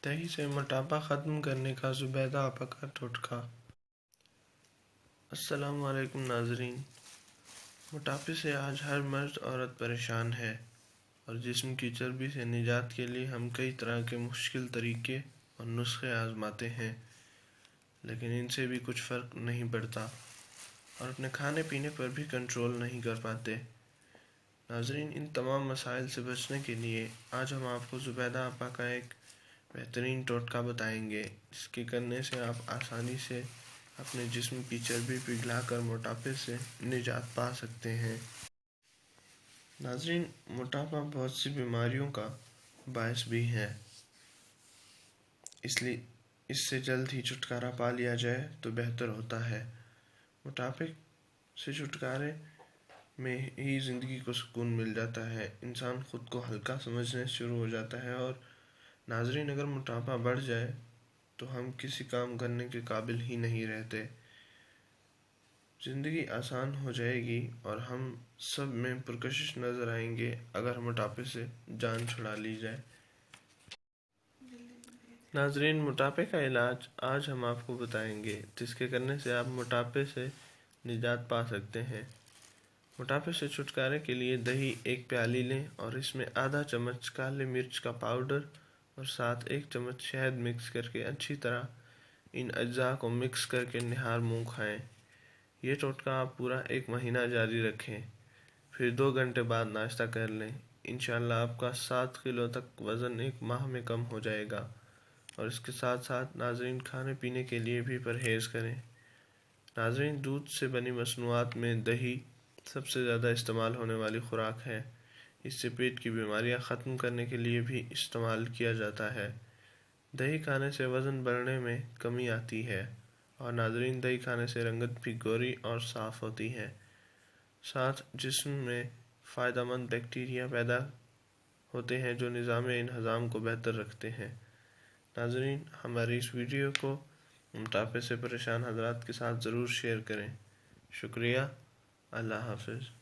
दही से मोटापा ख़त्म करने का ज़ुबैदा आपा का टोटका। अस्सलामु अलैकुम नाज़रीन। मोटापे से आज हर मर्द औरत परेशान है और जिस्म की चर्बी से निजात के लिए हम कई तरह के मुश्किल तरीके और नुस्खे आजमाते हैं, लेकिन इनसे भी कुछ फ़र्क नहीं पड़ता और अपने खाने पीने पर भी कंट्रोल नहीं कर पाते। नाज़रीन, इन तमाम मसाइल से बचने के लिए आज हम आपको ज़ुबैदा आपा का एक बेहतरीन टोटका बताएंगे, जिसके करने से आप आसानी से अपने जिस्म की चर्बी पिघलाकर मोटापे से निजात पा सकते हैं। नाज़रीन, मोटापा बहुत सी बीमारियों का बायस भी है, इसलिए इससे जल्द ही छुटकारा पा लिया जाए तो बेहतर होता है। मोटापे से छुटकारे में ही ज़िंदगी को सुकून मिल जाता है, इंसान ख़ुद को हल्का समझने शुरू हो जाता है और नाज़रीन, अगर मोटापा बढ़ जाए तो हम किसी काम करने के काबिल ही नहीं रहते। ज़िंदगी आसान हो जाएगी और हम सब में पुरकशिश नज़र आएंगे अगर मोटापे से जान छुड़ा ली जाए। नाज़रीन, मोटापे का इलाज आज हम आपको बताएंगे, जिसके करने से आप मोटापे से निजात पा सकते हैं। मोटापे से छुटकारे के लिए दही एक प्याली लें और इसमें आधा चम्मच काले मिर्च का पाउडर और साथ 1 चम्मच शहद मिक्स करके अच्छी तरह इन अज्जा को मिक्स करके निहार मुँह खाएं। ये टोटका आप पूरा 1 महीना जारी रखें, फिर 2 घंटे बाद नाश्ता कर लें। इंशाअल्लाह आपका 7 किलो तक वज़न 1 माह में कम हो जाएगा। और इसके साथ साथ नाज़रीन, खाने पीने के लिए भी परहेज़ करें। नाज़रीन, दूध से बनी मसनूआत में दही सबसे ज़्यादा इस्तेमाल होने वाली खुराक है। इससे पेट की बीमारियां ख़त्म करने के लिए भी इस्तेमाल किया जाता है। दही खाने से वज़न बढ़ने में कमी आती है और नाज़रीन, दही खाने से रंगत भी गोरी और साफ़ होती है। साथ जिस्म में फ़ायदेमंद बैक्टीरिया पैदा होते हैं जो निज़ाम इंहज़ाम को बेहतर रखते हैं। नाज़रीन, हमारी इस वीडियो को मोटापे से परेशान हज़रात के साथ ज़रूर शेयर करें। शुक्रिया। अल्लाह हाफ़िज़।